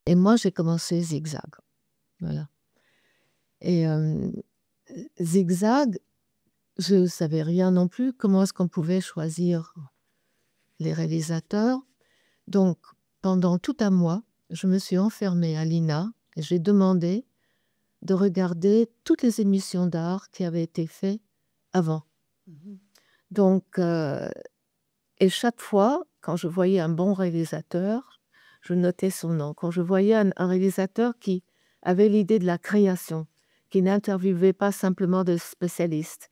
Et moi, j'ai commencé Zigzag. Voilà. Et Zigzag, je ne savais rien non plus. Comment est-ce qu'on pouvait choisir les réalisateurs? Donc, pendant tout un mois, je me suis enfermée à l'INA et j'ai demandé de regarder toutes les émissions d'art qui avaient été faites avant. Donc, et chaque fois, quand je voyais un bon réalisateur, je notais son nom. Quand je voyais un réalisateur qui avait l'idée de la création, qui n'interviewait pas simplement de spécialistes,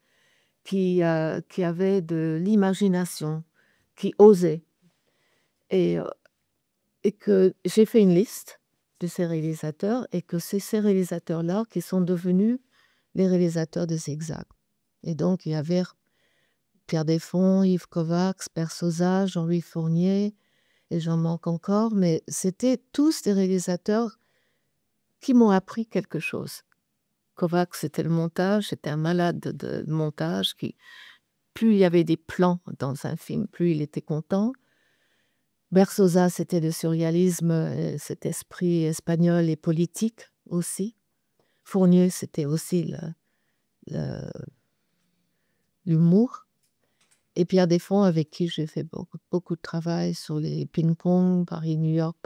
qui avait de l'imagination, qui osait. Et, et que j'ai fait une liste de ces réalisateurs et que c'est ces réalisateurs-là qui sont devenus les réalisateurs de Zigzag. Et donc, il y avait Pierre Desfonds, Yves Kovacs, Père Sosa, Jean-Louis Fournier, et j'en manque encore, mais c'était tous des réalisateurs qui m'ont appris quelque chose. Kovacs, c'était le montage, c'était un malade de montage. Plus il y avait des plans dans un film, plus il était content. Bersosa, c'était le surréalisme, cet esprit espagnol et politique aussi. Fournier, c'était aussi le- l'humour. Et Pierre Desfonds, avec qui j'ai fait beaucoup de travail sur les ping-pong, Paris-New York,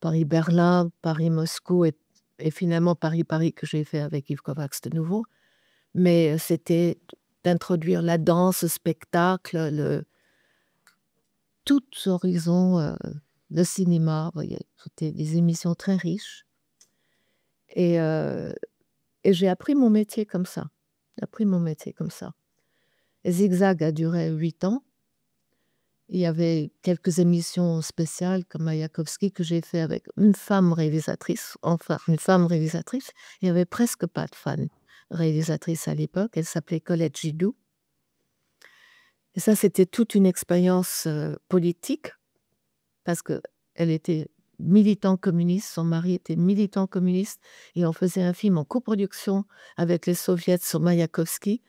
Paris-Berlin, Paris-Moscou et finalement Paris-Paris que j'ai fait avec Yves Kovacs de nouveau. Mais c'était d'introduire la danse, le spectacle, tout horizon, le cinéma. Vous voyez, c'était des émissions très riches. Et, et j'ai appris mon métier comme ça. J'ai appris mon métier comme ça. Et Zigzag a duré 8 ans. Il y avait quelques émissions spéciales comme Mayakovsky que j'ai fait avec une femme réalisatrice, enfin une femme réalisatrice. Il n'y avait presque pas de femme réalisatrice à l'époque. Elle s'appelait Colette Gidou. Et ça, c'était toute une expérience politique parce qu'elle était militant communiste, son mari était militant communiste et on faisait un film en coproduction avec les soviets sur Mayakovsky.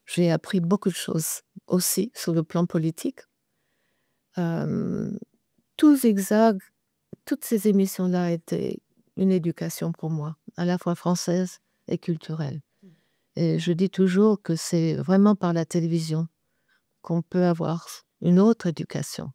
J'ai appris beaucoup de choses aussi sur le plan politique. Euh, Tout Zigzag, toutes ces émissions-là étaient une éducation pour moi, à la fois française et culturelle. Et je dis toujours que c'est vraiment par la télévision qu'on peut avoir une autre éducation.